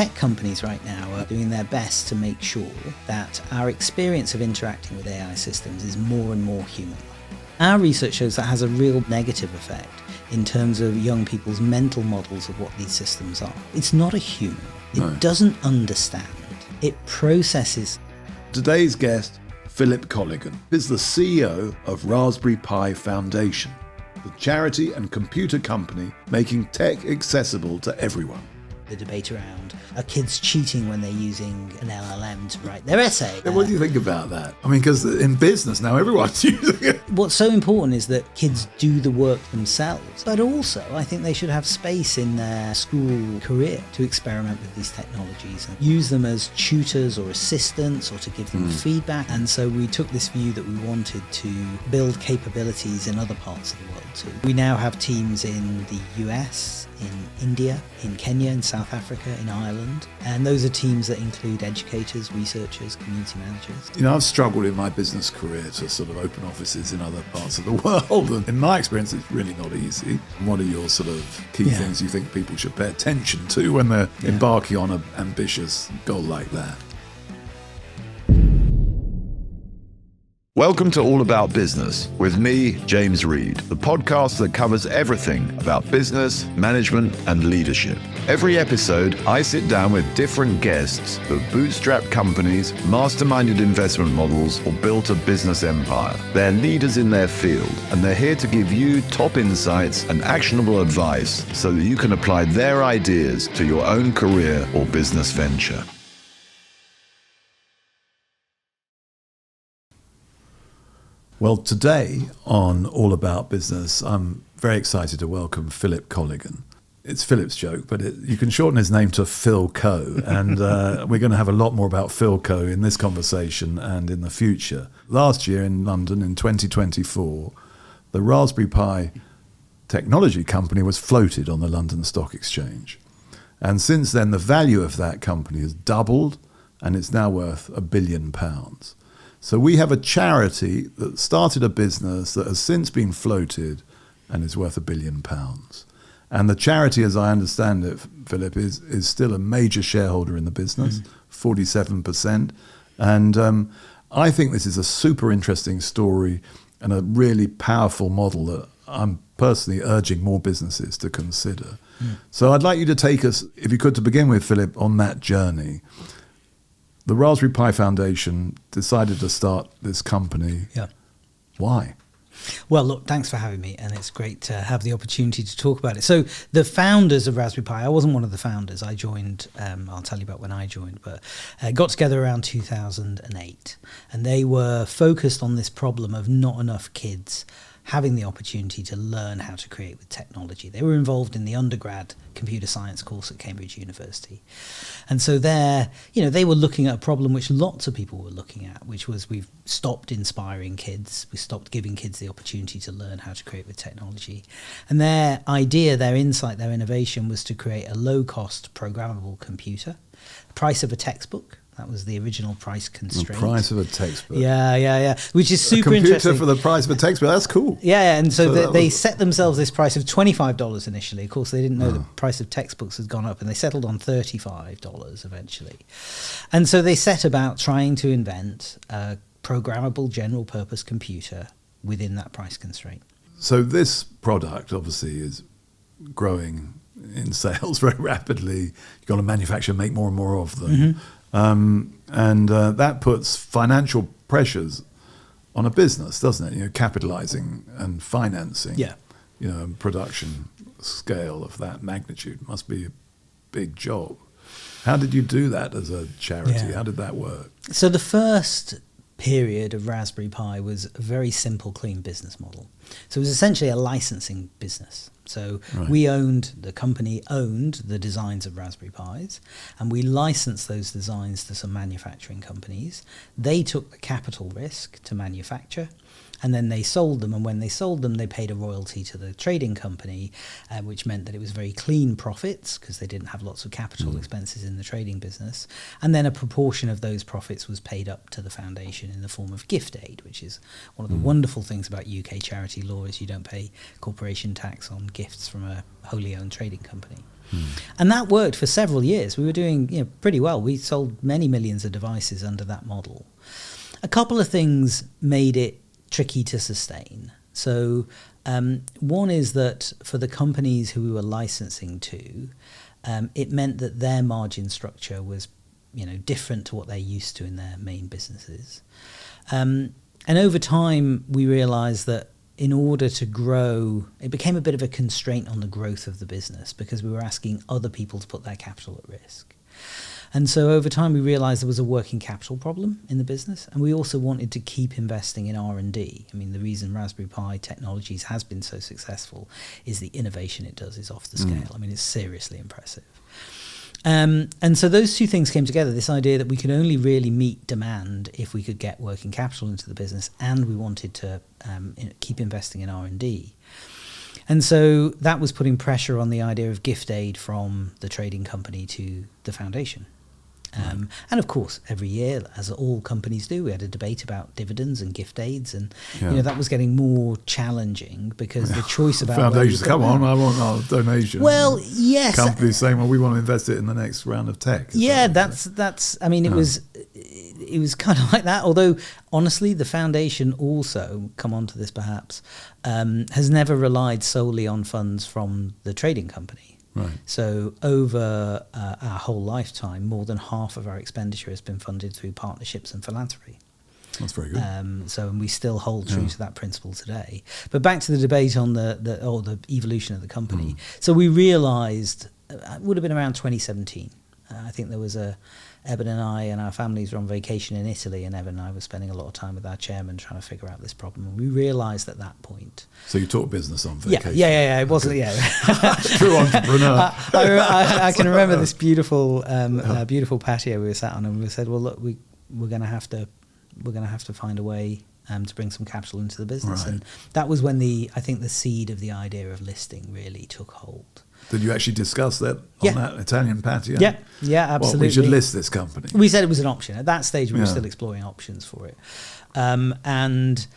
tech companies right now are doing their best to make sure that our experience of interacting with AI systems is more and more human-like. Our research shows that has a real negative effect in terms of young people's mental models of what these systems are. It's not a human. It doesn't understand. It processes. Today's guest, Philip Colligan, is the CEO of Raspberry Pi Foundation, the charity and computer company making tech accessible to everyone. The debate around, are kids cheating when they're using an LLM to write their essay? And what do you think about that? I mean, because in business now, everyone's using it. What's so important is that kids do the work themselves, but also I think they should have space in their school career to experiment with these technologies and use them as tutors or assistants or to give them feedback. And so we took this view that we wanted to build capabilities in other parts of the world too. We now have teams in the US, in India, in Kenya, in South Africa, in Ireland. And those are teams that include educators, researchers, community managers. You know, I've struggled in my business career to sort of open offices in other parts of the world. And in my experience, it's really not easy. And what are your sort of key things you think people should pay attention to when they're embarking on an ambitious goal like that? Welcome to All About Business with me, James Reed, the podcast that covers everything about business, management, and leadership. Every episode, I sit down with different guests who've bootstrapped companies, masterminded investment models, or built a business empire. They're leaders in their field, and they're here to give you top insights and actionable advice so that you can apply their ideas to your own career or business venture. Well, today on All About Business, I'm very excited to welcome Philip Colligan. It's Philip's joke, but you can shorten his name to Phil Co. And we're going to have a lot more about Phil Co. in this conversation and in the future. Last year in London, in 2024, the Raspberry Pi technology company was floated on the London Stock Exchange. And since then, the value of that company has doubled, and it's now worth £1 billion. So we have a charity that started a business that has since been floated and is worth £1 billion. And the charity, as I understand it, Philip, is still a major shareholder in the business, 47%. And I think this is a super interesting story and a really powerful model that I'm personally urging more businesses to consider. So I'd like you to take us, if you could, to begin with, Philip, on that journey. The Raspberry Pi Foundation decided to start this company. Yeah. Why? Well, look, thanks for having me, and it's great to have the opportunity to talk about it. So the founders of Raspberry Pi, I wasn't one of the founders. I joined, I'll tell you about when I joined, but got together around 2008, and they were focused on this problem of not enough kids having the opportunity to learn how to create with technology. They were involved in the undergrad computer science course at Cambridge University. And so there, they were looking at a problem which lots of people were looking at, which was we've stopped inspiring kids. We stopped giving kids the opportunity to learn how to create with technology. And their idea, their insight, their innovation was to create a low-cost programmable computer, the price of a textbook. That was the original price constraint. The price of a textbook. Yeah. Which is super interesting. A computer for the price of a textbook. That's cool. Yeah, and so they set themselves this price of $25 initially. Of course, they didn't know the price of textbooks had gone up, and they settled on $35 eventually. And so they set about trying to invent a programmable general-purpose computer within that price constraint. So this product obviously is growing in sales very rapidly. You've got to manufacture, make more and more of them. And that puts financial pressures on a business, doesn't it? Capitalizing and financing, production scale of that magnitude must be a big job. How did you do that as a charity? How did that work? So the first period of Raspberry Pi was a very simple, clean business model. So it was essentially a licensing business. So the company owned the designs of Raspberry Pis, and we licensed those designs to some manufacturing companies. They took the capital risk to manufacture, and then they sold them. And when they sold them, they paid a royalty to the trading company, which meant that it was very clean profits because they didn't have lots of capital expenses in the trading business. And then a proportion of those profits was paid up to the foundation in the form of gift aid, which is one of the wonderful things about UK charity law is you don't pay corporation tax on gifts from a wholly owned trading company. And that worked for several years. We were doing pretty well. We sold many millions of devices under that model. A couple of things made it tricky to sustain. So one is that for the companies who we were licensing to, it meant that their margin structure was different to what they're used to in their main businesses. And over time, we realized that in order to grow, it became a bit of a constraint on the growth of the business because we were asking other people to put their capital at risk. And so over time, we realized there was a working capital problem in the business, and we also wanted to keep investing in R&D. I mean, the reason Raspberry Pi Technologies has been so successful is the innovation it does is off the scale. I mean, it's seriously impressive. And so those two things came together, this idea that we could only really meet demand if we could get working capital into the business, and we wanted to keep investing in R&D. And so that was putting pressure on the idea of gift aid from the trading company to the foundation. And of course, every year, as all companies do, we had a debate about dividends and gift aids, and that was getting more challenging because the choice about foundations. Come on, I want our donation. Well, yes, companies saying, "Well, we want to invest it in the next round of tech." That's. I mean, it was kind of like that. Although, honestly, the foundation also, come on to this perhaps, has never relied solely on funds from the trading company. Right. So over our whole lifetime, more than half of our expenditure has been funded through partnerships and philanthropy. That's very good. And we still hold true to that principle today. But back to the debate on the evolution of the company. So we realised it would have been around 2017. I think there was Eben and I and our families were on vacation in Italy, and Eben and I were spending a lot of time with our chairman trying to figure out this problem. And we realised at that point. So you taught business on vacation? Yeah. It wasn't. True entrepreneur. I can remember this beautiful patio we were sat on, and we said, "Well, look, we're going to have to find a way to bring some capital into the business." Right. And that was when the seed of the idea of listing really took hold. Did you actually discuss that on that Italian patio? Yeah, absolutely. Well, we should list this company. We said it was an option. At that stage, we were still exploring options for it. And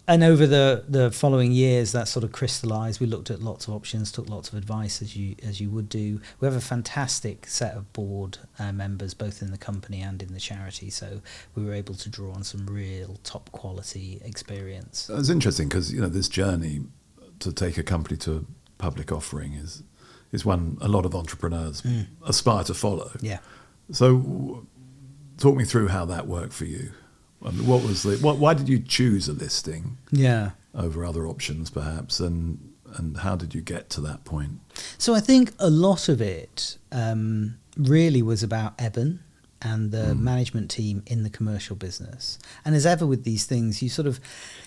over the following years, that sort of crystallized. We looked at lots of options, took lots of advice, as you would do. We have a fantastic set of board members, both in the company and in the charity, so we were able to draw on some real top quality experience. It's interesting because this journey to take a company to public offering is one a lot of entrepreneurs aspire to follow. Yeah. So, talk me through how that worked for you. I mean, why did you choose a listing? Yeah. Over other options, perhaps, and how did you get to that point? So I think a lot of it really was about Eben and the management team in the commercial business. And as ever with these things, you sort of,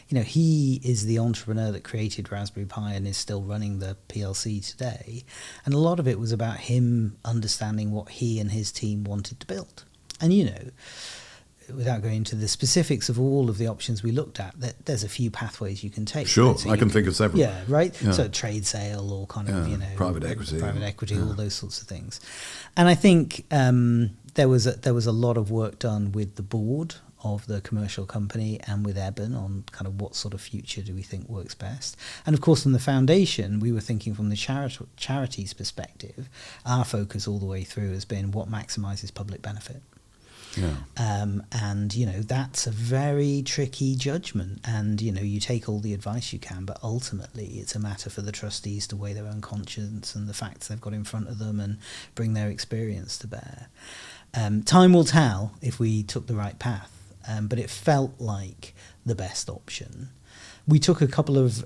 he is the entrepreneur that created Raspberry Pi and is still running the PLC today. And a lot of it was about him understanding what he and his team wanted to build. And, without going into the specifics of all of the options we looked at, there's a few pathways you can take. Sure, right? So I can think of several. Yeah, right? Yeah. So trade sale or kind of, private equity, all those sorts of things. And I think there was a lot of work done with the board of the commercial company and with Eben on kind of what sort of future do we think works best. And of course, from the foundation, we were thinking from the charity's perspective, our focus all the way through has been what maximizes public benefit. Yeah. And that's a very tricky judgment, and you take all the advice you can, but ultimately it's a matter for the trustees to weigh their own conscience and the facts they've got in front of them and bring their experience to bear. Time will tell if we took the right path, but it felt like the best option. We took a couple of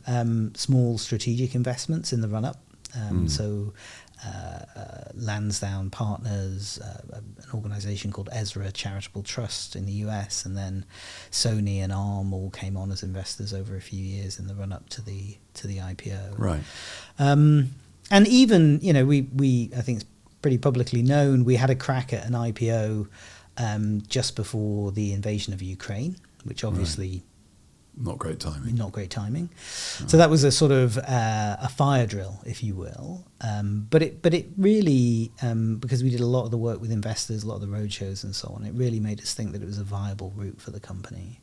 small strategic investments in the run-up. So Lansdowne Partners, an organisation called Ezra Charitable Trust in the US, and then Sony and Arm all came on as investors over a few years in the run-up to the IPO. Right. And even, we I think it's pretty publicly known, we had a crack at an IPO just before the invasion of Ukraine, which obviously Not great timing. Not great timing. So that was a sort of a fire drill, if you will. But it really, because we did a lot of the work with investors, a lot of the roadshows and so on, it really made us think that it was a viable route for the company.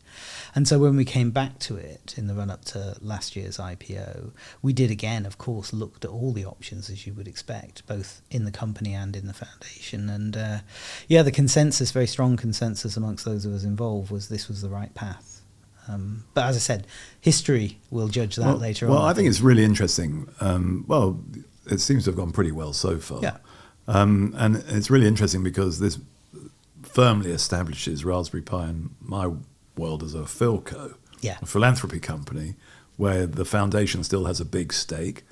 And so when we came back to it in the run-up to last year's IPO, we did again, of course, looked at all the options, as you would expect, both in the company and in the foundation. And the consensus, very strong consensus amongst those of us involved, was this was the right path. But as I said, history will judge that later on. Well, I think it's really interesting. It seems to have gone pretty well so far. Yeah. And it's really interesting because this firmly establishes Raspberry Pi in my world as a Philco, a philanthropy company, where the foundation still has a big stake,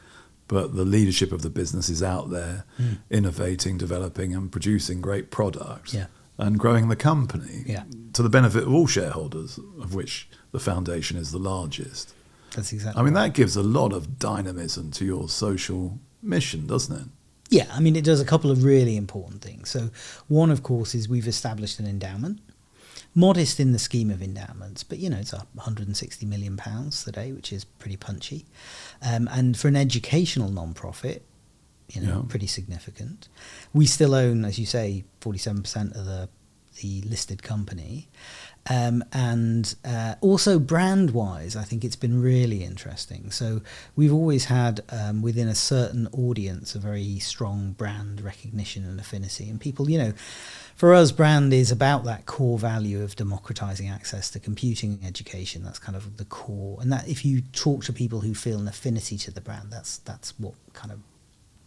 but the leadership of the business is out there innovating, developing and producing great products and growing the company to the benefit of all shareholders, of which the foundation is the largest. That's exactly that gives a lot of dynamism to your social mission, doesn't it? Yeah, I mean, it does a couple of really important things. So one, of course, is we've established an endowment. Modest in the scheme of endowments, but, it's £160 million today, which is pretty punchy. And for an educational non-profit, pretty significant. We still own, as you say, 47% of the listed company. And also brand-wise, I think it's been really interesting. So we've always had, within a certain audience, a very strong brand recognition and affinity. And people, for us, brand is about that core value of democratizing access to computing and education. That's kind of the core. And that if you talk to people who feel an affinity to the brand, that's what kind of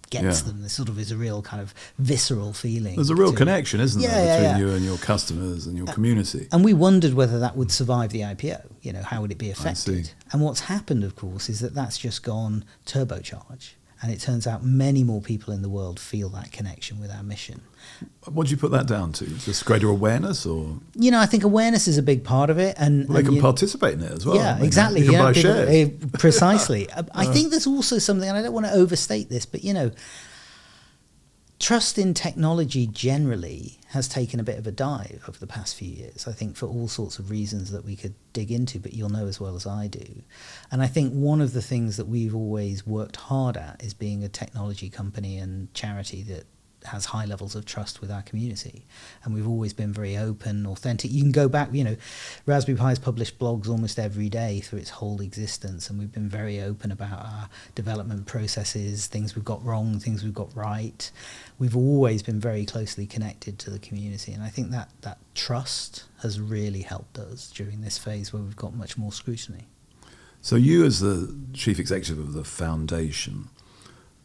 gets them. There sort of is a real kind of visceral feeling. There's a real connection, isn't there, between you and your customers and your community. And we wondered whether that would survive the IPO. How would it be affected? And what's happened, of course, is that that's just gone turbocharge. And it turns out many more people in the world feel that connection with our mission. What do you put that down to? Just greater awareness, or? I think awareness is a big part of it. And they can participate in it as well. Yeah, exactly. You can buy shares. Precisely. I think there's also something, and I don't want to overstate this, but, trust in technology generally has taken a bit of a dive over the past few years, I think, for all sorts of reasons that we could dig into, but you'll know as well as I do. And I think one of the things that we've always worked hard at is being a technology company and charity that has high levels of trust with our community. And we've always been very open, authentic. You can go back, Raspberry Pi's published blogs almost every day through its whole existence, and we've been very open about our development processes, things we've got wrong, things we've got right. We've always been very closely connected to the community, and I think that trust has really helped us during this phase where we've got much more scrutiny. So you, as the chief executive of the foundation,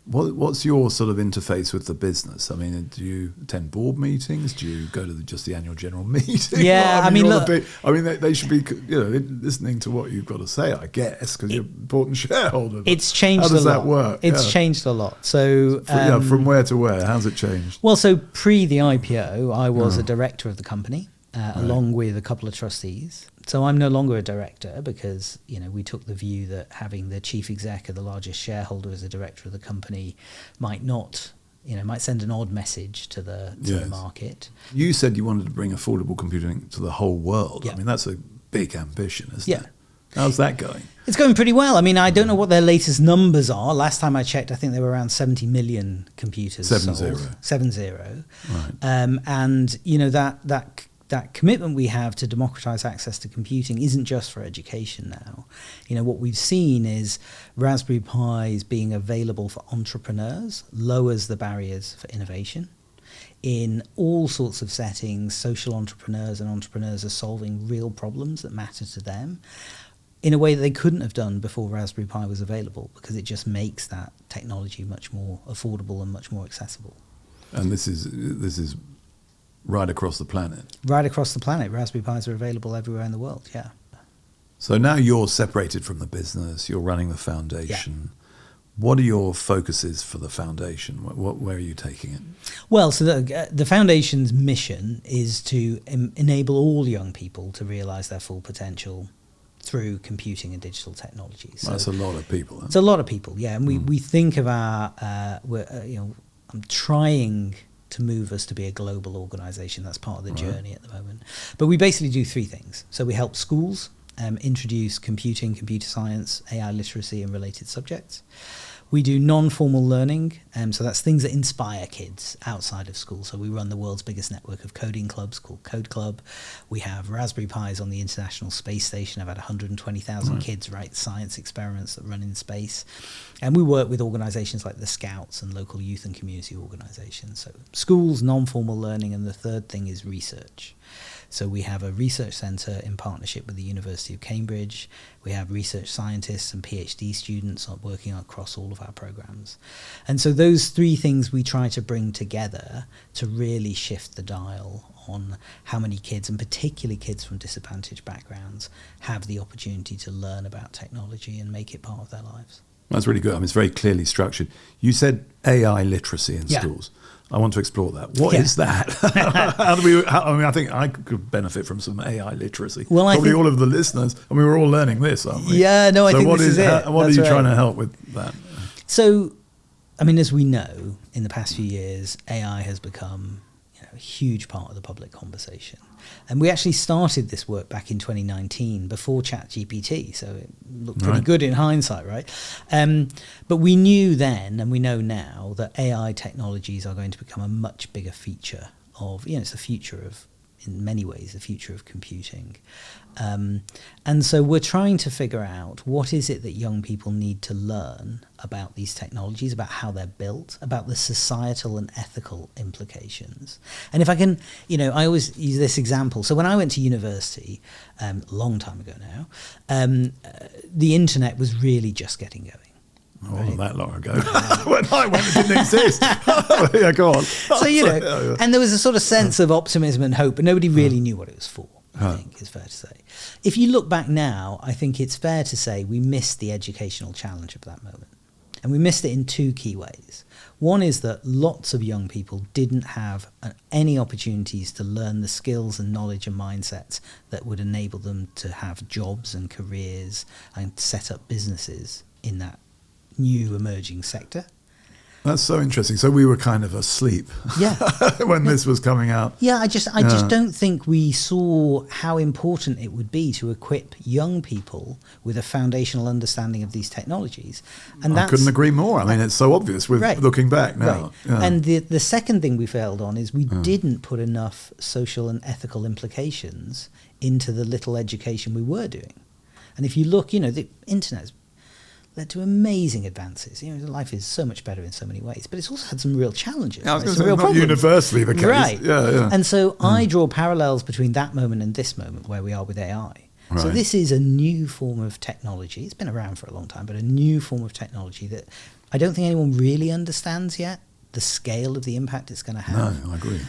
what's your sort of interface with the business? I mean, do you attend board meetings? Do you go to just the annual general meeting? Yeah, look, they should be, listening to what you've got to say, I guess, because you're an important shareholder. It's changed a lot. How does that work? It's changed a lot. So from where to where? How's it changed? Well, so pre the IPO, I was a director of the company, along with a couple of trustees. So I'm no longer a director because, we took the view that having the chief exec of the largest shareholder as a director of the company might send an odd message to the market. You said you wanted to bring affordable computing to the whole world. Yeah. I mean, that's a big ambition, isn't it? How's that going? It's going pretty well. I mean, I don't know what their latest numbers are. Last time I checked, I think there were around 70 million computers sold. 70. Right. And, that commitment we have to democratize access to computing isn't just for education now. What we've seen is Raspberry Pis being available for entrepreneurs lowers the barriers for innovation. In all sorts of settings, social entrepreneurs and entrepreneurs are solving real problems that matter to them in a way that they couldn't have done before Raspberry Pi was available, because it just makes that technology much more affordable and much more accessible. And this is right across the planet? Right across the planet. Raspberry Pis are available everywhere in the world, yeah. So now you're separated from the business, you're running the foundation. Yeah. What are your focuses for the foundation? Where are you taking it? Well, so the foundation's mission is to enable all young people to realise their full potential through computing and digital technologies. So that's a lot of people. It's a lot of people, yeah. And we think of our, I'm trying to move us to be a global organisation. That's part of the journey at the moment. But we basically do three things. So we help schools introduce computing, computer science, AI literacy and related subjects. We do non-formal learning, so that's things that inspire kids outside of school. So we run the world's biggest network of coding clubs called Code Club. We have Raspberry Pis on the International Space Station. About 120,000 kids write science experiments that run in space. And we work with organisations like the Scouts and local youth and community organisations. So schools, non-formal learning, and the third thing is research. So we have a research centre in partnership with the University of Cambridge. We have research scientists and PhD students working across all of our programmes. And so those three things we try to bring together to really shift the dial on how many kids, and particularly kids from disadvantaged backgrounds, have the opportunity to learn about technology and make it part of their lives. That's really good. I mean, it's very clearly structured. You said AI literacy in schools. I want to explore that. What is that? I think I could benefit from some AI literacy. Well, Probably all of the listeners. I mean, we're all learning this, aren't we? Yeah, no, I think this is it. What are you trying to help with that? So, I mean, as we know, in the past few years, AI has become a huge part of the public conversation. And we actually started this work back in 2019 before ChatGPT, so it looked pretty good in hindsight, right? But we knew then, and we know now, that AI technologies are going to become a much bigger feature of, it's the future of, in many ways, the future of computing. And so we're trying to figure out what is it that young people need to learn about these technologies, about how they're built, about the societal and ethical implications. And if I can, I always use this example. So when I went to university, a long time ago now, the internet was really just getting going. Oh, wasn't that long ago. When I went, it didn't exist. Yeah, go on. So, and there was a sort of sense of optimism and hope, but nobody really knew what it was for, I think is fair to say. If you look back now, I think it's fair to say we missed the educational challenge of that moment. And we missed it in two key ways. One is that lots of young people didn't have any opportunities to learn the skills and knowledge and mindsets that would enable them to have jobs and careers and set up businesses in that new emerging sector. That's so interesting. So we were kind of asleep when this was coming out. Yeah, I just don't think we saw how important it would be to equip young people with a foundational understanding of these technologies. And I couldn't agree more. I mean, it's so obvious with looking back now. Right. Yeah. And the second thing we failed on is we didn't put enough social and ethical implications into the little education we were doing. And if you look, the internet's led to amazing advances. Life is so much better in so many ways, but it's also had some real challenges. I was going to say, not problems. Universally the case. Right. Yeah. And so I draw parallels between that moment and this moment where we are with AI. Right. So this is a new form of technology. It's been around for a long time, but a new form of technology that I don't think anyone really understands yet, the scale of the impact it's going to have. No, I agree.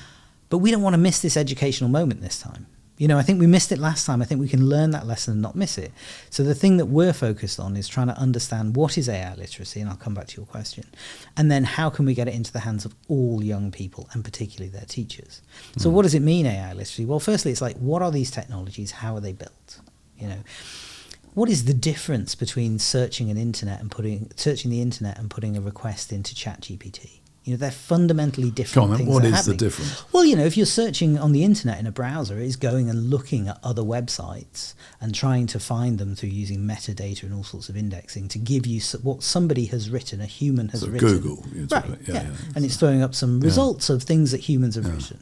But we don't want to miss this educational moment this time. I think we missed it last time. I think we can learn that lesson and not miss it. So the thing that we're focused on is trying to understand what is AI literacy, and I'll come back to your question, and then how can we get it into the hands of all young people, and particularly their teachers. So what does it mean, AI literacy? Well, firstly, it's like, what are these technologies? How are they built? What is the difference between searching the internet and putting a request into ChatGPT? They're fundamentally different things. What is the difference? Well, if you're searching on the internet in a browser, it's going and looking at other websites and trying to find them through using metadata and all sorts of indexing to give you what somebody has written, a human has written. Google. Right, yeah. And it's throwing up some results of things that humans have written.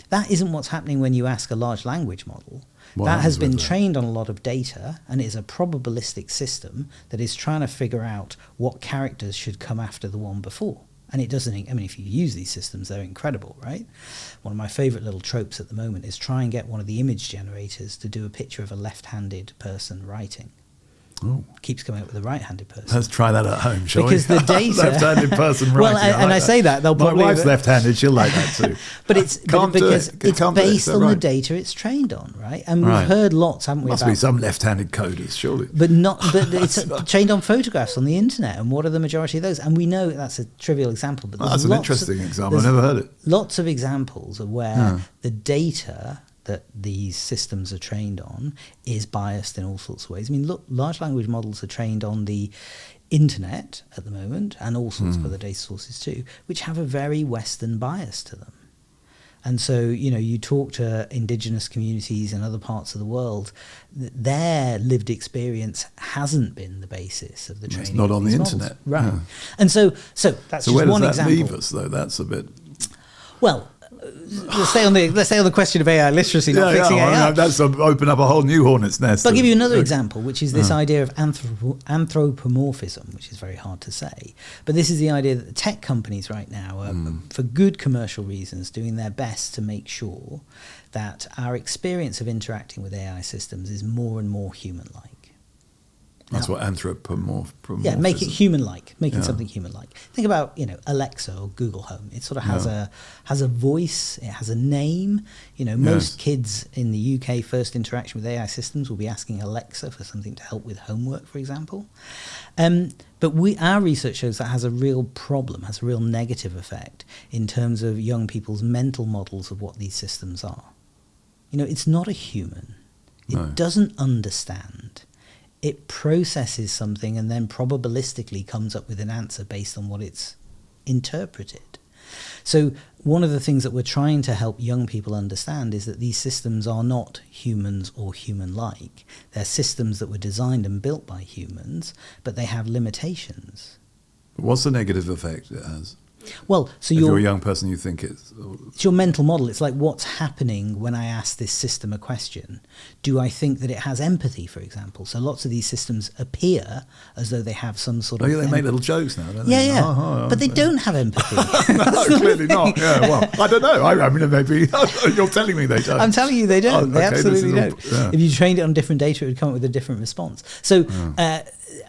That isn't what's happening when you ask a large language model. That has been trained on a lot of data, and it is a probabilistic system that is trying to figure out what characters should come after the one before. And it doesn't, if you use these systems, they're incredible, right? One of my favorite little tropes at the moment is try and get one of the image generators to do a picture of a left-handed person writing. Oh. Keeps coming up with a right-handed person. Let's try that at home, shall because we? The data... left-handed person writing. Well, and I say that, they'll probably... My wife's left-handed, she'll like that too. But it's because it's based on the data it's trained on, right? And we've heard lots, haven't we? Must be some left-handed coders, surely. But it's trained on photographs on the internet, and what are the majority of those? And we know that's a trivial example, but that's an interesting example. I've never heard it. Lots of examples of where the data that these systems are trained on is biased in all sorts of ways. Look, large language models are trained on the internet at the moment, and all sorts of other data sources too, which have a very Western bias to them. And so, you talk to indigenous communities in other parts of the world, their lived experience hasn't been the basis of the training. It's not on the models. internet. Right. Yeah. And so that's just where does one that example. leave us, though? That's a bit... Well, let's stay on the question of AI literacy, not fixing AI. That's open up a whole new hornet's nest. But I'll give you another example, which is this idea of anthropomorphism, which is very hard to say. But this is the idea that the tech companies right now are, for good commercial reasons, doing their best to make sure that our experience of interacting with AI systems is more and more human-like. That's what anthropomorphism. Yeah, make it human-like, making something human-like. Think about Alexa or Google Home. It sort of has a voice. It has a name. Most kids in the UK first interaction with AI systems will be asking Alexa for something to help with homework, for example. But our research shows that has a real problem, has a real negative effect in terms of young people's mental models of what these systems are. It's not a human. It doesn't understand. It processes something and then probabilistically comes up with an answer based on what it's interpreted. So one of the things that we're trying to help young people understand is that these systems are not humans or human-like. They're systems that were designed and built by humans, but they have limitations. What's the negative effect it has? Well, so if you're a young person, you think it's your mental model. It's like, what's happening when I ask this system a question? Do I think that it has empathy, for example? So lots of these systems appear as though they have some sort of... they make little jokes now, don't they? Yeah. But they don't have empathy. No, clearly not. Yeah, well, I don't know. I mean, maybe you're telling me they don't. I'm telling you they don't. They absolutely don't. Yeah. If you trained it on different data, it would come up with a different response. So,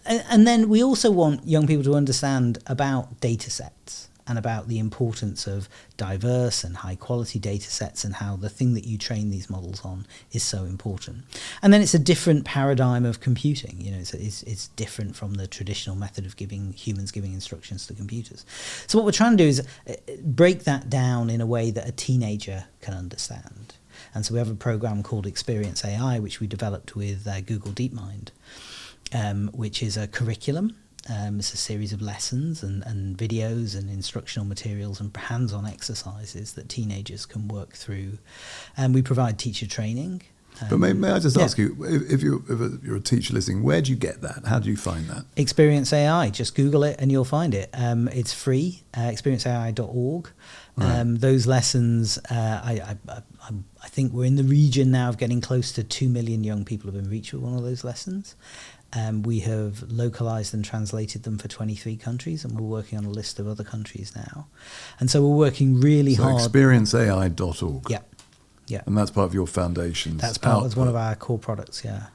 and then we also want young people to understand about data sets and about the importance of diverse and high quality data sets and how the thing that you train these models on is so important. And then it's a different paradigm of computing. It's different from the traditional method of humans giving instructions to computers. So what we're trying to do is break that down in a way that a teenager can understand. And so we have a program called Experience AI, which we developed with Google DeepMind, which is a curriculum. It's a series of lessons and videos and instructional materials and hands-on exercises that teenagers can work through. And we provide teacher training. But may I just ask you, if you're a teacher listening, where do you get that? How do you find that? Experience AI. Just Google it and you'll find it. It's free, experienceai.org. Right. Those lessons, I think we're in the region now of getting close to 2 million young people have been reached with one of those lessons. We have localized and translated them for 23 countries, and we're working on a list of other countries now. And so we're working really hard. Experienceai.org. Yeah. And that's part of your foundation's That's one of our core products, yeah.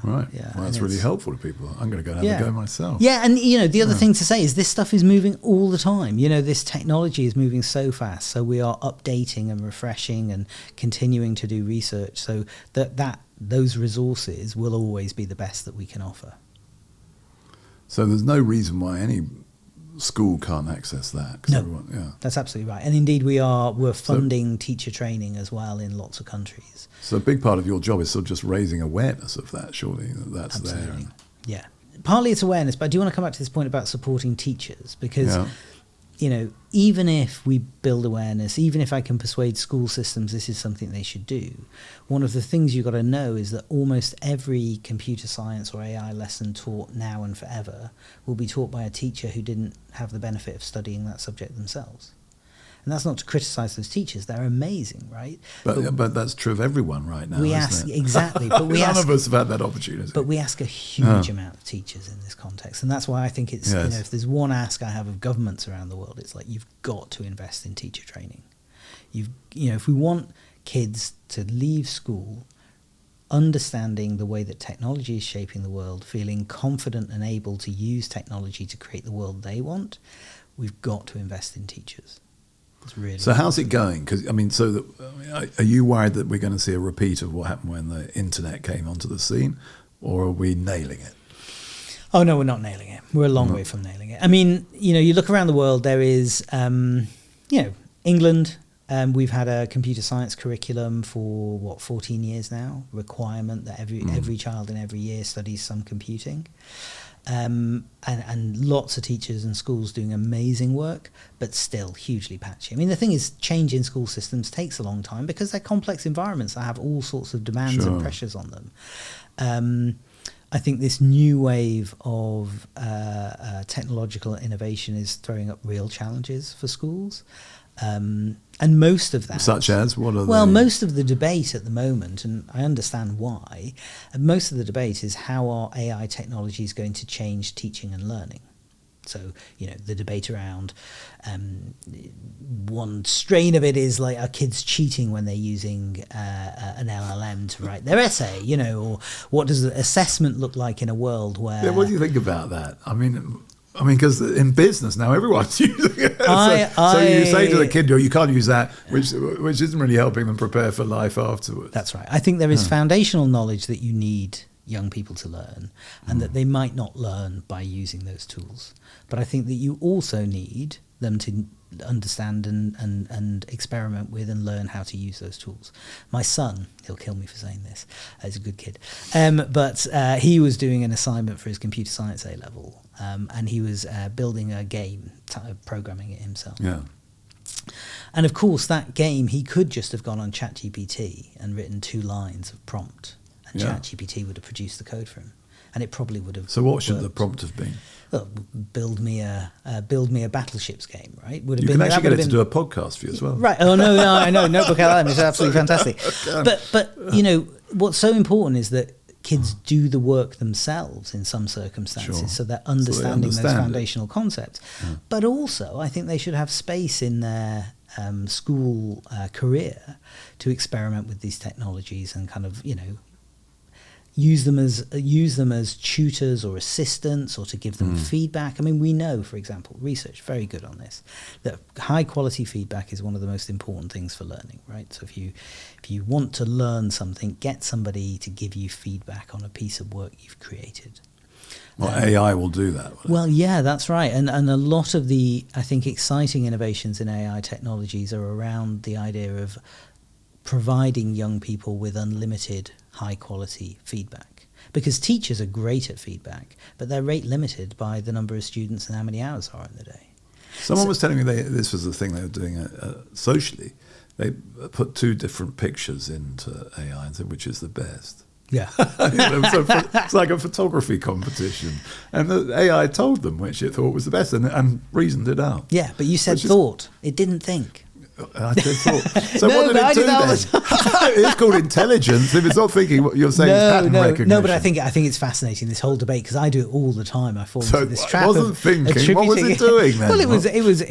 Right. Yeah. Well, that's really helpful to people. I'm going to go and have a go myself. Yeah, and the other thing to say is this stuff is moving all the time. This technology is moving so fast, so we are updating and refreshing and continuing to do research so that those resources will always be the best that we can offer. So there's no reason why any school can't access that. No, that's absolutely right. And indeed we're funding teacher training as well in lots of countries. So a big part of your job is sort of just raising awareness of that, surely, that's absolutely. There. Yeah. Partly it's awareness, but I do want to come back to this point about supporting teachers because... even if we build awareness, even if I can persuade school systems this is something they should do, one of the things you've got to know is that almost every computer science or AI lesson taught now and forever will be taught by a teacher who didn't have the benefit of studying that subject themselves. And that's not to criticize those teachers. They're amazing, right? But that's true of everyone right now, isn't it? Exactly. But none of us have had that opportunity. But we ask a huge amount of teachers in this context. And that's why I think it's, if there's one ask I have of governments around the world, it's like you've got to invest in teacher training. If we want kids to leave school understanding the way that technology is shaping the world, feeling confident and able to use technology to create the world they want, we've got to invest in teachers. Really so how's it going? Because are you worried that we're going to see a repeat of what happened when the internet came onto the scene, or are we nailing it? Oh no, we're not nailing it. We're a long way from nailing it. I mean, you look around the world. There is, England. We've had a computer science curriculum for 14 years now. Requirement that every child in every year studies some computing. and lots of teachers and schools doing amazing work, but still hugely patchy. I mean, the thing is, change in school systems takes a long time because they're complex environments that have all sorts of demands and pressures on them. I think this new wave of technological innovation is throwing up real challenges for schools. And most of that... Such as? What are Well, they? most of the debate at the moment, and I understand why, most of the debate is how are AI technologies going to change teaching and learning. So, the debate around one strain of it is like, are kids cheating when they're using an LLM to write their essay, or what does the assessment look like in a world where... Yeah, what do you think about that? I mean, because in business now everyone's using it. So you say to the kid, you can't use that, which isn't really helping them prepare for life afterwards. That's right. I think there is foundational knowledge that you need young people to learn, and that they might not learn by using those tools. But I think that you also need them to understand and experiment with and learn how to use those tools. My son, he'll kill me for saying this, he's a good kid, but he was doing an assignment for his computer science A-level, and he was building a game, programming it himself. Yeah. And of course, that game, he could just have gone on ChatGPT and written 2 lines of prompt, and ChatGPT would have produced the code for him, and it probably would have. So what should the prompt have been? Well, build me a battleships game, right? You can actually get it to do a podcast for you as well, right? Oh no, I know Notebook LLM is absolutely fantastic, but what's so important is that kids do the work themselves in some circumstances, so they're understanding those foundational concepts. But also, I think they should have space in their school career to experiment with these technologies and kind of use them as tutors or assistants, or to give them feedback. I mean, we know, for example, research very good on this, that high quality feedback is one of the most important things for learning, right? So if you want to learn something, get somebody to give you feedback on a piece of work you've created. Well, AI will do that. Well, yeah, that's right. And a lot of the, I think, exciting innovations in AI technologies are around the idea of providing young people with unlimited high quality feedback, because teachers are great at feedback, but they're rate limited by the number of students and how many hours are in the day. Someone was telling me this was the thing they were doing socially. They put 2 different pictures into AI and said which is the best. Yeah. So it's like a photography competition, and the AI told them which it thought was the best and reasoned it out. Yeah, but you said thought. It didn't think. I did thought. So what did it do then? It's called intelligence. If it's not thinking, what you're saying is pattern recognition. No, but I think it's fascinating, this whole debate, because I do it all the time. I fall into this trap. It wasn't thinking. What was it doing then? Well, it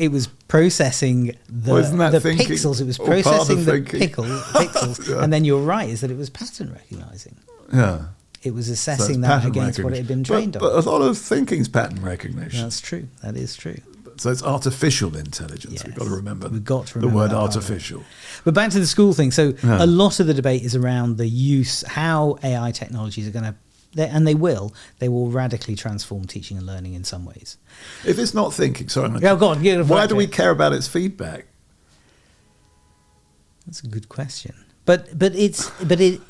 was processing the pixels. It was processing the pixels, and then you're right, is that it was pattern recognizing. Yeah. It was assessing that against what it had been trained on. But a lot of thinking's pattern recognition. That's true. That is true. So it's artificial intelligence. Yes. We've got to remember the word artificial. But back to the school thing. So a lot of the debate is around the use, how AI technologies are going to, and they will radically transform teaching and learning in some ways. If it's not thinking, why do we care about its feedback? That's a good question. But it.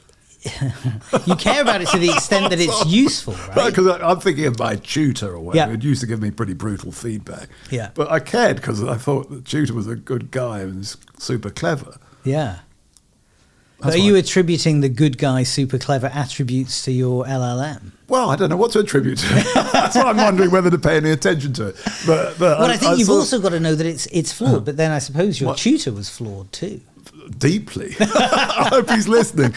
You care about it to the extent that it's useful, right? Because I'm thinking of my tutor or whatever. It used to give me pretty brutal feedback. Yeah. But I cared because I thought the tutor was a good guy and was super clever. Yeah. But are you attributing the good guy, super clever attributes to your LLM? Well, I don't know what to attribute to it. That's why I'm wondering whether to pay any attention to it. But well, I think you've also got to know that it's flawed. But then I suppose your tutor was flawed too. Deeply. I hope he's listening.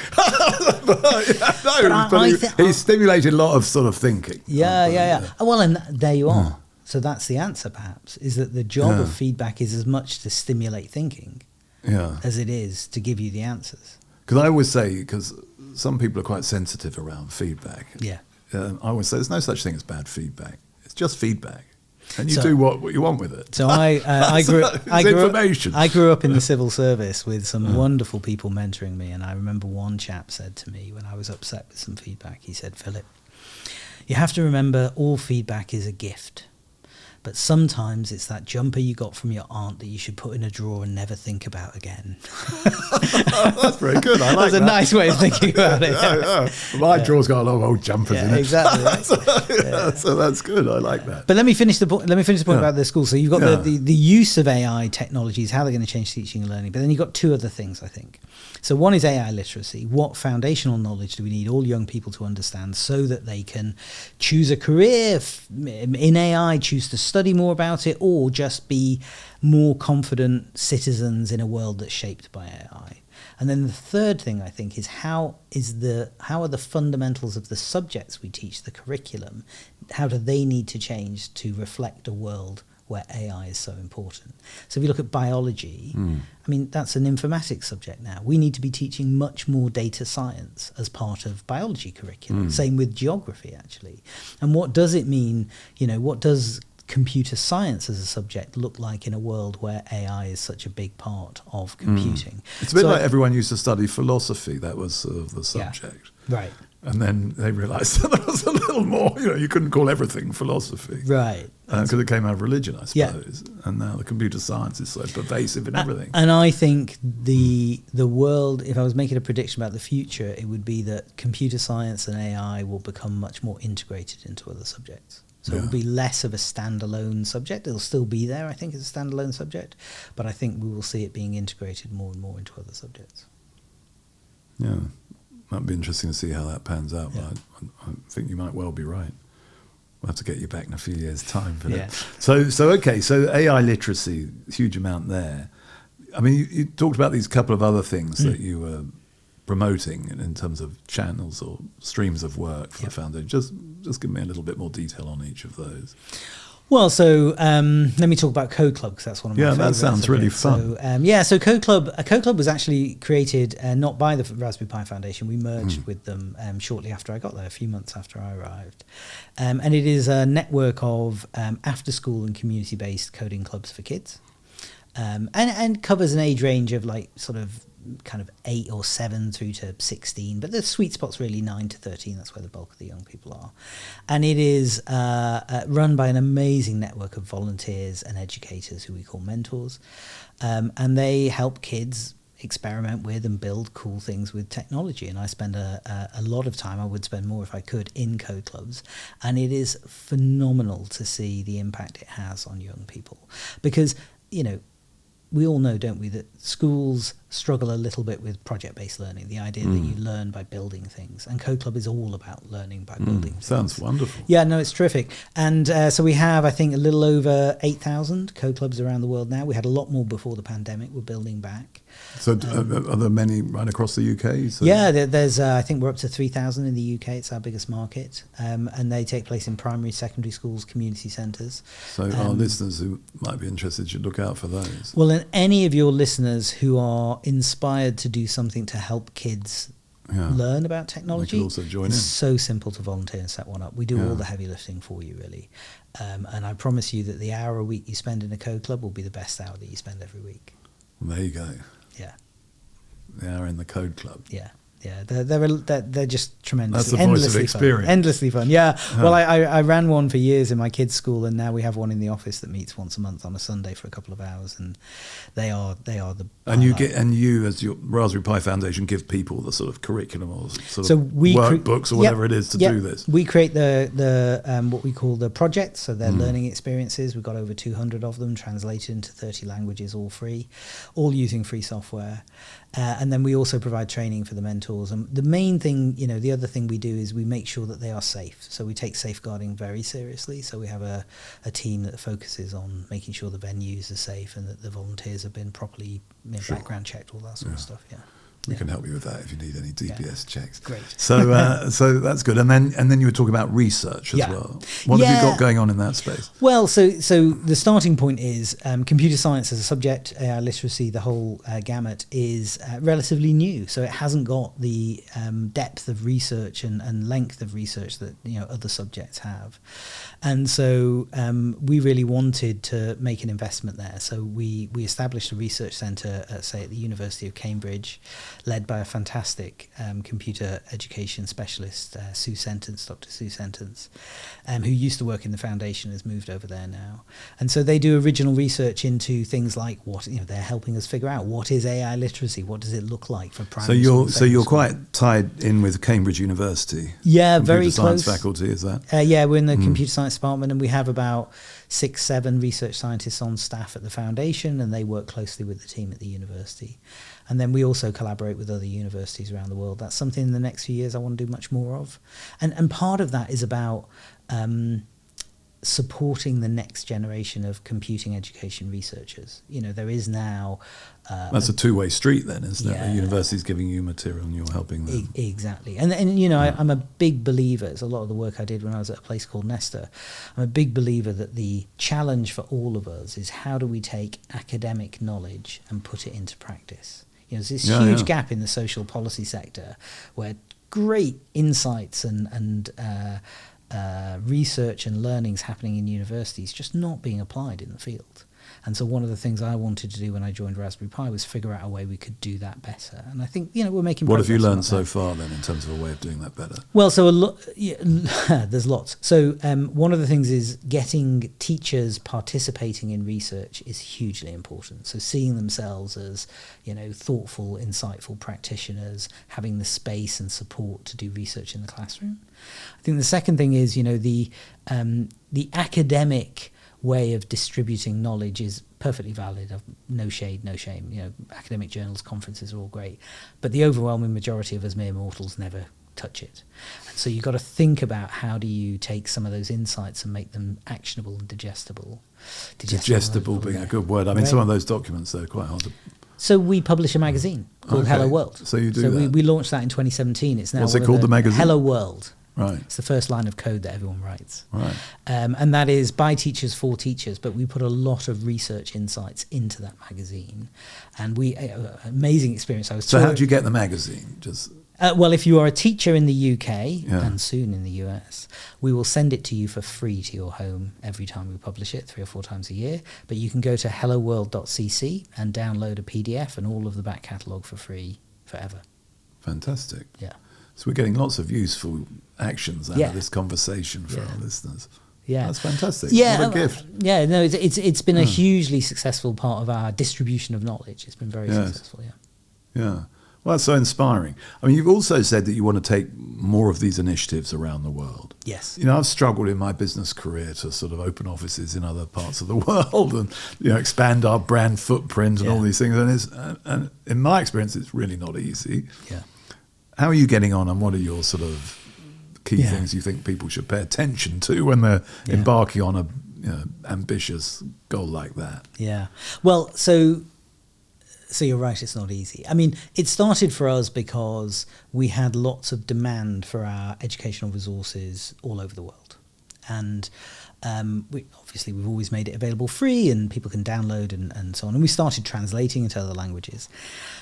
He stimulated a lot of sort of thinking. Yeah. Well, and there you are. So that's the answer, perhaps, is that the job of feedback is as much to stimulate thinking as it is to give you the answers. Because I always say, because some people are quite sensitive around feedback. Yeah. I always say there's no such thing as bad feedback. It's just feedback. And you do what you want with it. So I grew up in the civil service with some wonderful people mentoring me, and I remember one chap said to me when I was upset with some feedback, he said, "Philip, you have to remember all feedback is a gift, but sometimes it's that jumper you got from your aunt that you should put in a drawer and never think about again. That's very good. I like That's that. a nice way of thinking about it. Yeah. My drawer's got a lot of old jumpers in it. Exactly. Right? So that's good. I like that. But let me finish the point. About the school. So you've got the use of AI technologies, how they're going to change teaching and learning. But then you've got two other things, I think. So one is AI literacy. What foundational knowledge do we need all young people to understand so that they can choose a career in AI, choose to study more about it, or just be more confident citizens in a world that's shaped by AI? And then the third thing, I think, is how are the fundamentals of the subjects we teach, the curriculum, how do they need to change to reflect a world where AI is so important? So if you look at biology, I mean, that's an informatics subject now. We need to be teaching much more data science as part of biology curriculum. Same with geography, actually. And what does it mean, what does computer science as a subject look like in a world where AI is such a big part of computing? It's a bit like everyone used to study philosophy. That was sort of the subject. Yeah, right. And then they realised that there was a little more, you couldn't call everything philosophy. Right. Because it came out of religion, I suppose. Yeah. And now the computer science is so pervasive in everything. And I think the world, if I was making a prediction about the future, it would be that computer science and AI will become much more integrated into other subjects. So it'll be less of a standalone subject. It'll still be there, I think, as a standalone subject. But I think we will see it being integrated more and more into other subjects. Yeah. That'd be interesting to see how that pans out. Yeah. But I think you might well be right. We'll have to get you back in a few years' time for Yeah. that. So AI literacy, huge amount there. I mean, you talked about these couple of other things that you were promoting in terms of channels or streams of work for the foundation. Just give me a little bit more detail on each of those. Well, so let me talk about Code Club, because that's one of my favourites. Yeah, that sounds really fun. So Code Club was actually created not by the Raspberry Pi Foundation. We merged with them shortly after I got there, a few months after I arrived. And it is a network of after-school and community-based coding clubs for kids, and covers an age range of kind of 8 or 7 through to 16, but the sweet spot's really 9 to 13. That's where the bulk of the young people are. And it is run by an amazing network of volunteers and educators who we call mentors. And they help kids experiment with and build cool things with technology. And I spend a lot of time, I would spend more if I could, in code clubs. And it is phenomenal to see the impact it has on young people. Because, we all know, don't we, that schools struggle a little bit with project-based learning, the idea that you learn by building things. And Code Club is all about learning by building things. Sounds wonderful. Yeah, no, it's terrific. And so we have, I think, a little over 8,000 Code Clubs around the world now. We had a lot more before the pandemic. We're building back. So are there many right across the UK? So yeah, there's I think we're up to 3,000 in the UK. It's our biggest market. And they take place in primary, secondary schools, community centres. So our listeners who might be interested should look out for those. Well, and any of your listeners who are inspired to do something to help kids learn about technology, they can also join it's in. so simple to volunteer and set one up. We do all the heavy lifting for you, really. And I promise you that the hour a week you spend in a code club will be the best hour that you spend every week. Well, there you go. Yeah. They are in the code club. Yeah. Yeah, they're just tremendous. That's the voice of experience. Endlessly fun. Yeah. Well, I ran one for years in my kids' school, and now we have one in the office that meets once a month on a Sunday for a couple of hours, and they are the. And you as your Raspberry Pi Foundation give people the sort of curriculum or sort of workbooks or whatever it is to do this. We create the what we call the projects, so they're learning experiences. We've got over 200 of them translated into 30 languages, all free, all using free software. And then we also provide training for the mentors. And the main thing, the other thing we do is we make sure that they are safe. So we take safeguarding very seriously. So we have a team that focuses on making sure the venues are safe and that the volunteers have been properly background checked, all that sort of stuff. Yeah. We can help you with that if you need any DPS checks. Great. So so that's good. And then you were talking about research as well. What have you got going on in that space? Well, so the starting point is computer science as a subject, AI literacy, the whole gamut is relatively new. So it hasn't got the depth of research and length of research that other subjects have. And so we really wanted to make an investment there. So we established a research centre, say at the University of Cambridge, led by a fantastic computer education specialist, Dr. Sue Sentence, who used to work in the foundation, has moved over there now. And so they do original research into things like they're helping us figure out what is AI literacy, what does it look like for primary school. So you're quite tied in with Cambridge University. Yeah, computer very science close. Faculty, is that? Yeah, we're in the computer science department, and we have about 6-7 research scientists on staff at the foundation, and they work closely with the team at the university. And then we also collaborate with other universities around the world. That's something in the next few years I want to do much more of. And part of that is about supporting the next generation of computing education researchers. There is now... That's a two-way street then, isn't it? Yeah. The university's giving you material and you're helping them. Exactly. And I'm a big believer, it's a lot of the work I did when I was at a place called Nesta, I'm a big believer that the challenge for all of us is how do we take academic knowledge and put it into practice? There's this huge gap in the social policy sector where great insights and research and learning's happening in universities just not being applied in the field. And so one of the things I wanted to do when I joined Raspberry Pi was figure out a way we could do that better. And I think, we're making progress. What have you learned so far then in terms of a way of doing that better? Well, so there's lots. So one of the things is getting teachers participating in research is hugely important. So seeing themselves as, thoughtful, insightful practitioners, having the space and support to do research in the classroom. I think the second thing is, the academic way of distributing knowledge is perfectly valid. No shade, no shame. Academic journals, conferences are all great, but the overwhelming majority of us mere mortals never touch it. And so you've got to think about how do you take some of those insights and make them actionable and digestible. Digestible being a good word. I mean, some of those documents, they're quite hard to... So we publish a magazine called Hello World. So you do that. We launched that in 2017. It's now What's it called, the magazine? Hello World. Right. It's the first line of code that everyone writes. Right. And that is by teachers for teachers, but we put a lot of research insights into that magazine. And amazing experience. So how do you get the magazine? Well, if you are a teacher in the UK and soon in the US, we will send it to you for free to your home every time we publish it, 3 or 4 times a year. But you can go to helloworld.cc and download a PDF and all of the back catalogue for free forever. Fantastic. Yeah. So we're getting lots of useful actions out of this conversation for our listeners. Yeah, that's fantastic. Yeah, what a gift. Yeah, no, it's been a hugely successful part of our distribution of knowledge. It's been very successful. Yeah. Well, that's so inspiring. I mean, you've also said that you want to take more of these initiatives around the world. Yes. I've struggled in my business career to sort of open offices in other parts of the world and expand our brand footprint and all these things. And in my experience, it's really not easy. Yeah. How are you getting on, and what are your sort of key things you think people should pay attention to when they're embarking on a ambitious goal like that? Yeah. Well, so you're right, it's not easy. I mean, it started for us because we had lots of demand for our educational resources all over the world. And we've always made it available free and people can download and so on. And we started translating into other languages.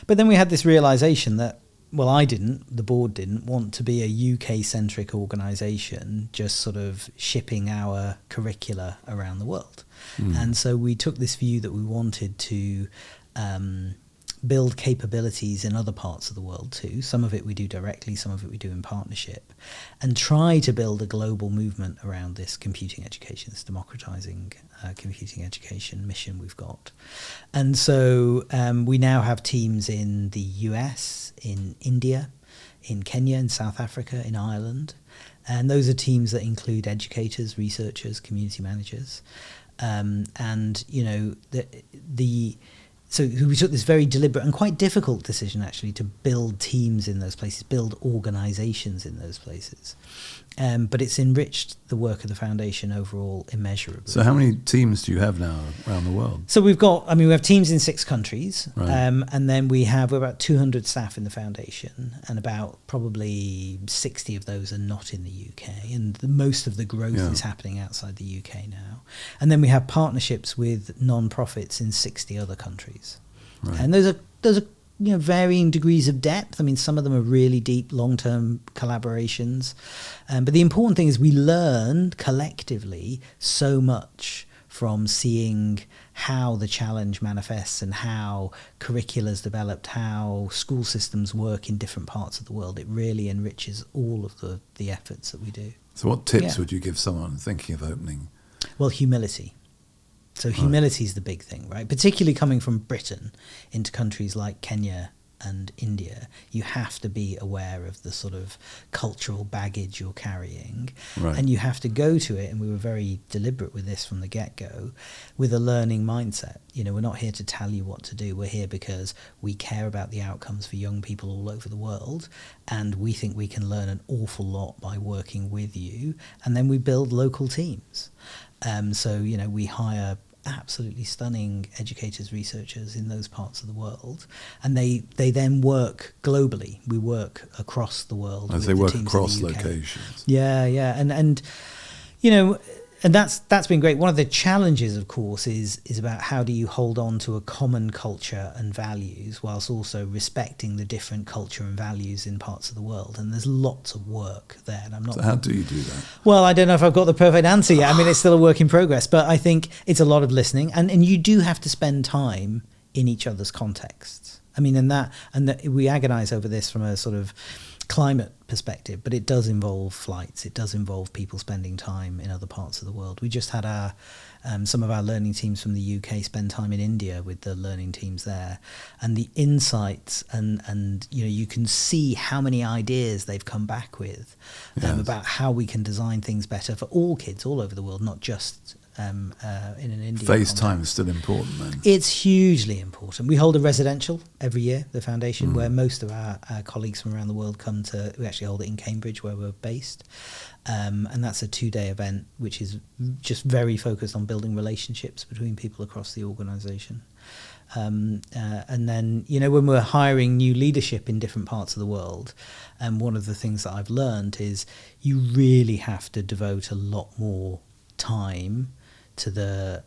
But then we had this realization that, well, the board didn't want to be a UK-centric organisation just sort of shipping our curricula around the world. And so we took this view that we wanted to build capabilities in other parts of the world too. Some of it we do directly, some of it we do in partnership, and try to build a global movement around this computing education, this democratizing computing education mission we've got. And so we now have teams in the US, in India, in Kenya, in South Africa, in Ireland. And those are teams that include educators, researchers, community managers. So we took this very deliberate and quite difficult decision, actually, to build teams in those places, build organisations in those places. But it's enriched the work of the foundation overall immeasurably. So how many teams do you have now around the world? So we have teams in 6 countries, right. And then we're about 200 staff in the foundation, and about probably 60 of those are not in the UK, and most of the growth is happening outside the UK now. And then we have partnerships with non-profits in 60 other countries, right. And those are varying degrees of depth. I mean, some of them are really deep, long-term collaborations. But the important thing is we learn collectively so much from seeing how the challenge manifests and how curricula's developed, how school systems work in different parts of the world. It really enriches all of the efforts that we do. So what tips would you give someone thinking of opening? Well, humility. So humility is the big thing, right? Particularly coming from Britain into countries like Kenya and India, you have to be aware of the sort of cultural baggage you're carrying, and you have to go to it, and we were very deliberate with this from the get-go, with a learning mindset. You know, we're not here to tell you what to do, we're here because we care about the outcomes for young people all over the world, and we think we can learn an awful lot by working with you, and then we build local teams. So, you know, we hire absolutely stunning educators, researchers in those parts of the world, and they then work globally. We work across the world. As they work across locations. Yeah, and you know, and that's been great. One of the challenges, of course, is about how do you hold on to a common culture and values whilst also respecting the different culture and values in parts of the world. And there's lots of work there. And I'm not. So how do you do that? Well, I don't know if I've got the perfect answer yet. I mean, it's still a work in progress, but I think it's a lot of listening, and you do have to spend time in each other's contexts. I mean, and that we agonize over this from a sort of climate perspective, but it does involve flights. It does involve people spending time in other parts of the world. We just had some of our learning teams from the UK spend time in India with the learning teams there, and the insights and you know, you can see how many ideas they've come back with about how we can design things better for all kids all over the world, not just in an Indian FaceTime context. is still important then? It's hugely important. We hold a residential every year, the foundation, where most of our colleagues from around the world come to. We actually hold it in Cambridge, where we're based, and that's a 2-day event, which is just very focused on building relationships between people across the organisation. And then, you know, when we're hiring new leadership in different parts of the world, one of the things that I've learned is you really have to devote a lot more time to the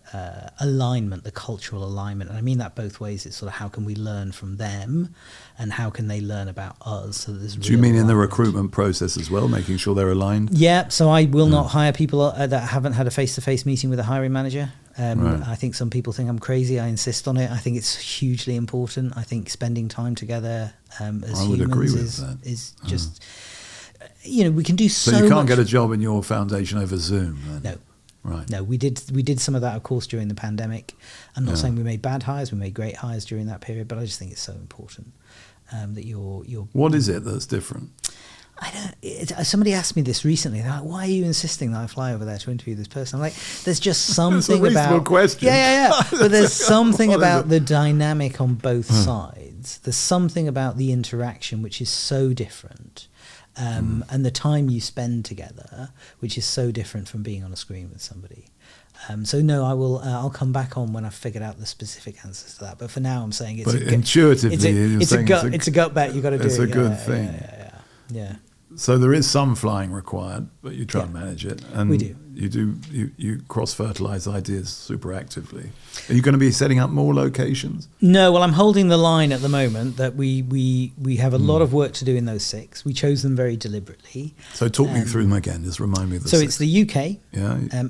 alignment, the cultural alignment. And I mean that both ways. It's sort of how can we learn from them and how can they learn about us. So there's Do you mean in the recruitment process as well, making sure they're aligned? Yeah, so I will not hire people that haven't had a face-to-face meeting with a hiring manager. I think some people think I'm crazy. I insist on it. I think it's hugely important. I think spending time together as humans is just, you know, we can do so much. So you can't get a job in your foundation over Zoom then? No. Right. No, we did some of that, of course, during the pandemic. I'm not saying we made bad hires, we made great hires during that period, but I just think it's so important that you're. What is it that's different? I don't. Somebody asked me this recently. They're like, "Why are you insisting that I fly over there to interview this person?" I'm like, "There's just something That's a reasonable about." question. Yeah. But there's something about the dynamic on both sides. There's something about the interaction which is so different. And the time you spend together, which is so different from being on a screen with somebody. So no, I'll come back on when I've figured out the specific answers to that. But for now, I'm saying it's intuitively, it's a gut bet. You got to do it. It's a good thing. Yeah. So there is some flying required, but you try and manage it. And we do. You cross-fertilize ideas super actively. Are you going to be setting up more locations? No, well, I'm holding the line at the moment that we have a lot of work to do in those 6. We chose them very deliberately. So talk me through them again. Just remind me of the 6. It's the UK,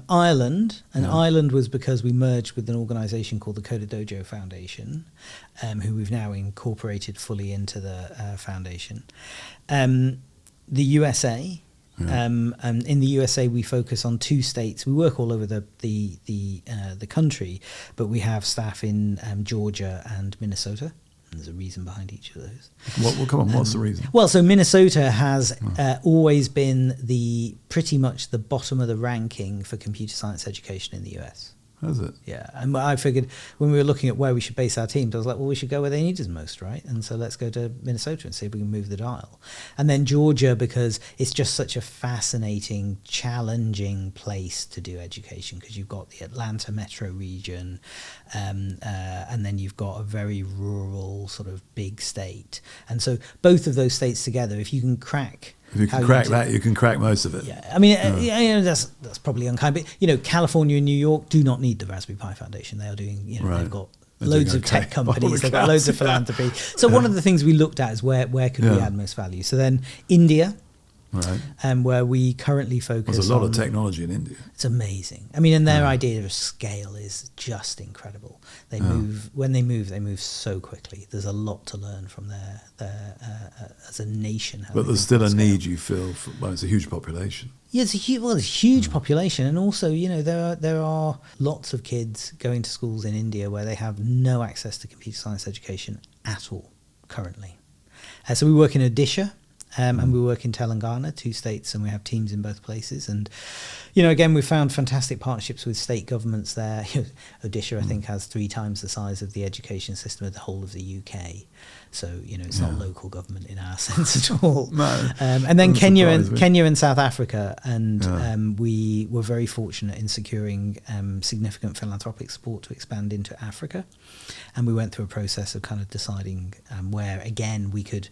Ireland, and Ireland was because we merged with an organisation called the Coda Dojo Foundation, who we've now incorporated fully into the foundation. The USA. And in the USA, we focus on 2 states. We work all over the country, but we have staff in Georgia and Minnesota. And there's a reason behind each of those. What's the reason? Well, so Minnesota has always been pretty much the bottom of the ranking for computer science education in the US. Has it? Yeah, and I figured when we were looking at where we should base our teams, I was like, well, we should go where they need us most, right? And so let's go to Minnesota and see if we can move the dial. And then Georgia, because it's just such a fascinating, challenging place to do education, because you've got the Atlanta metro region, and then you've got a very rural sort of big state. And so both of those states together, if you can crack... If you can crack that, you can crack most of it. Yeah, I mean, that's probably unkind. But, you know, California and New York do not need the Raspberry Pi Foundation. They are doing, they've got loads of tech companies. They've got loads of philanthropy. So one of the things we looked at is where could we add most value. So then India, Right. Where we currently focus. There's a lot of technology in India. It's amazing. I mean, and their idea of scale is just incredible. They move when they move so quickly. There's a lot to learn from their as a nation. But there's still a need, you feel, for, well, it's a huge population. Yeah, it's a huge population, and also, you know, there are lots of kids going to schools in India where they have no access to computer science education at all currently. So we work in Odisha. And we work in Telangana, 2 states, and we have teams in both places. And, you know, again, we found fantastic partnerships with state governments there. Odisha, I think, has 3 times the size of the education system of the whole of the UK. So, you know, it's not local government in our sense at all. No, and then Kenya and South Africa. And we were very fortunate in securing significant philanthropic support to expand into Africa. And we went through a process of kind of deciding where, again, we could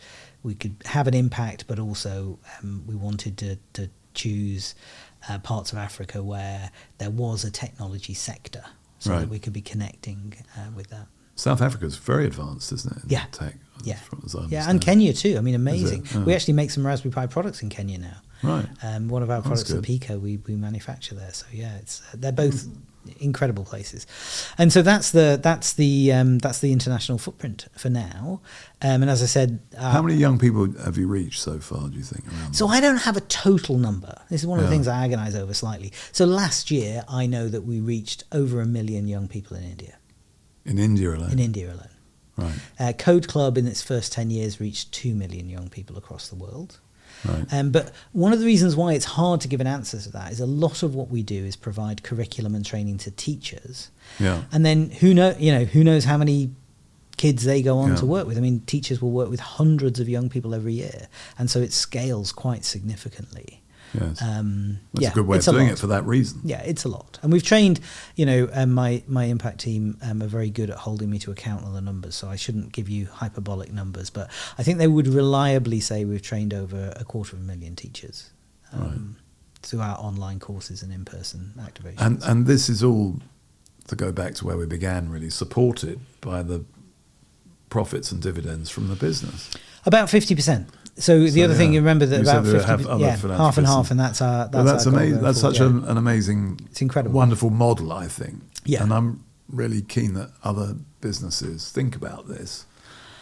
have an impact, but also we wanted to choose parts of Africa where there was a technology sector, so that we could be connecting with that. South Africa's very advanced, isn't it? Yeah. Tech, And Kenya too. I mean, amazing. Oh. We actually make some Raspberry Pi products in Kenya now. Right. One of our products at good. Pico we manufacture there. So yeah, they're both incredible places. And so that's the international footprint for now. And as I said, how many young people have you reached so far, do you think? So I don't have a total number. This is one of the things I agonize over slightly. So last year, I know that we reached over 1 million young people in India. In India alone? In India alone. Right. Code Club in its first 10 years reached 2 million young people across the world. Right. But one of the reasons why it's hard to give an answer to that is a lot of what we do is provide curriculum and training to teachers. Yeah. And then who knows how many kids they go on to work with. I mean, teachers will work with hundreds of young people every year, and so it scales quite significantly. Yes. That's a good way of doing it for that reason. Yeah, it's a lot. And we've trained, my impact team are very good at holding me to account on the numbers, so I shouldn't give you hyperbolic numbers, but I think they would reliably say we've trained over 250,000 teachers through our online courses and in-person activations. And this is all, to go back to where we began, really supported by the profits and dividends from the business. About 50%. So the other thing, you remember that about 50%, half and half, and that's amazing. That's such an amazing, it's incredible, wonderful model, I think. Yeah. And I'm really keen that other businesses think about this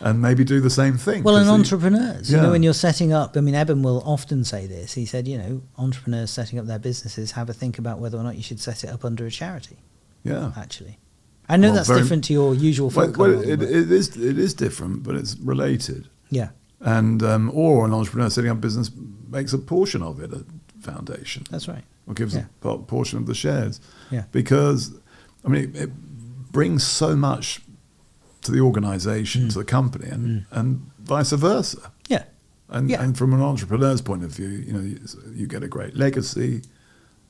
and maybe do the same thing. Well, and entrepreneurs, when you're setting up, I mean, Eben will often say this. He said, entrepreneurs setting up their businesses have a think about whether or not you should set it up under a charity. Yeah. Actually. I know that's different to your usual Philip model. It is different, but it's related. Yeah. And or an entrepreneur setting up a business makes a portion of it a foundation. That's right. Or gives a portion of the shares. Yeah. Because, I mean, it brings so much to the organisation, to the company, and vice versa. Yeah. And from an entrepreneur's point of view, you get a great legacy.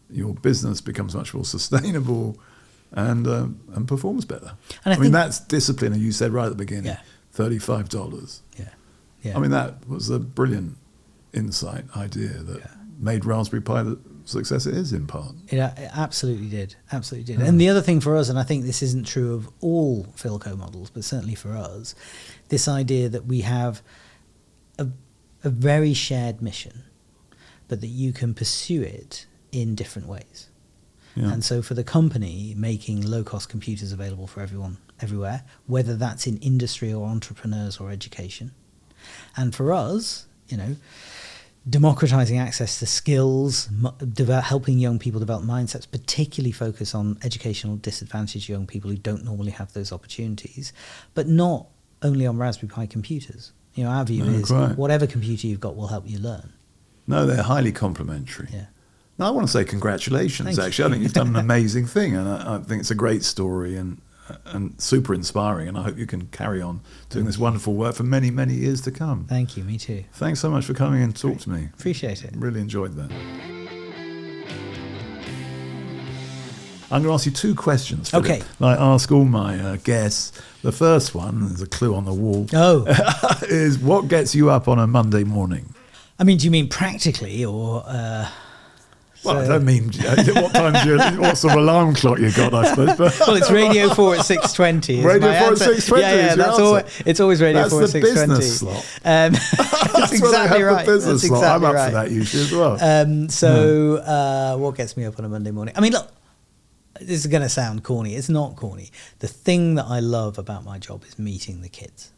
Your business becomes much more sustainable, and performs better. And I mean, that's discipline. And you said right at the beginning, $35. Yeah. Yeah. I mean, that was a brilliant insight idea that made Raspberry Pi the success it is in part. It absolutely did. Absolutely did. And the other thing for us, and I think this isn't true of all Philco models, but certainly for us, this idea that we have a very shared mission, but that you can pursue it in different ways. Yeah. And so for the company, making low-cost computers available for everyone, everywhere, whether that's in industry or entrepreneurs or education. And for us, democratizing access to skills, helping young people develop mindsets, particularly focus on educational disadvantaged young people who don't normally have those opportunities, but not only on Raspberry Pi computers. Our view is whatever computer you've got will help you learn. No, they're highly complementary. Yeah. Now, I want to say congratulations, actually. I think you've done an amazing thing, and I think it's a great story and super inspiring, and I hope you can carry on doing this wonderful work for many, many years to come. Thank you, me too. Thanks so much for coming and talk to me. Appreciate it. Really enjoyed that. I'm going to ask you 2 questions, Philip. Okay. I ask all my guests. The first one, there's a clue on the wall, is what gets you up on a Monday morning? I mean, do you mean practically or... Well, I don't mean what sort of alarm clock you got, I suppose. But well, it's Radio 4 at 6:20. Radio 4 at 6:20. Yeah, that's always, it's always Radio 4 at 6:20. That's the business slot. That's exactly right. The business that's slot. exactly I'm up right. for that usually as well. What gets me up on a Monday morning? I mean, look, this is going to sound corny. It's not corny. The thing that I love about my job is meeting the kids.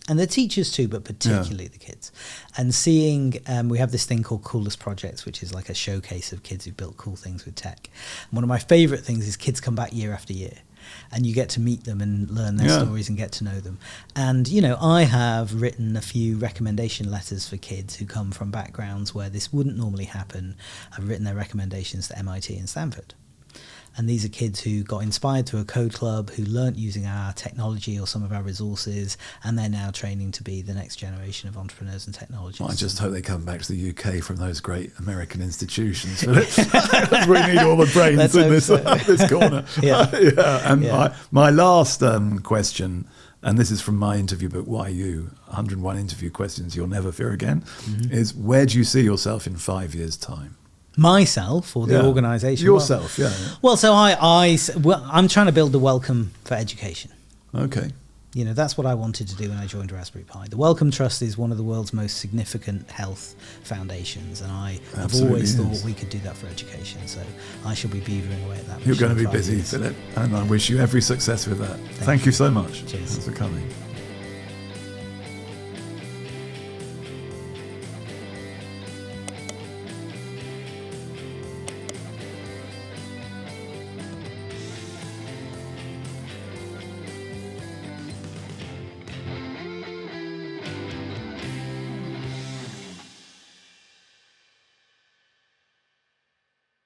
And the teachers too, but particularly the kids. And seeing, we have this thing called Coolest Projects, which is like a showcase of kids who built cool things with tech. And one of my favourite things is kids come back year after year. And you get to meet them and learn their stories and get to know them. And, you know, I have written a few recommendation letters for kids who come from backgrounds where this wouldn't normally happen. I've written their recommendations to MIT and Stanford. And these are kids who got inspired through a code club, who learnt using our technology or some of our resources, and they're now training to be the next generation of entrepreneurs and technologists. Well, I just hope they come back to the UK from those great American institutions. We need all the brains in this corner. And my last question, and this is from my interview book, Why You? 101 Interview Questions You'll Never Fear Again, is where do you see yourself in 5 years' time? Myself or the organisation? Yourself, Well, so I'm trying to build the Wellcome for Education. Okay. You know, that's what I wanted to do when I joined Raspberry Pi. The Wellcome Trust is one of the world's most significant health foundations, and I have always thought we could do that for education. So I shall be beavering away at that. You're going to be busy, Philip, and I wish you every success with that. Thank you so much. Cheers. Thanks for coming.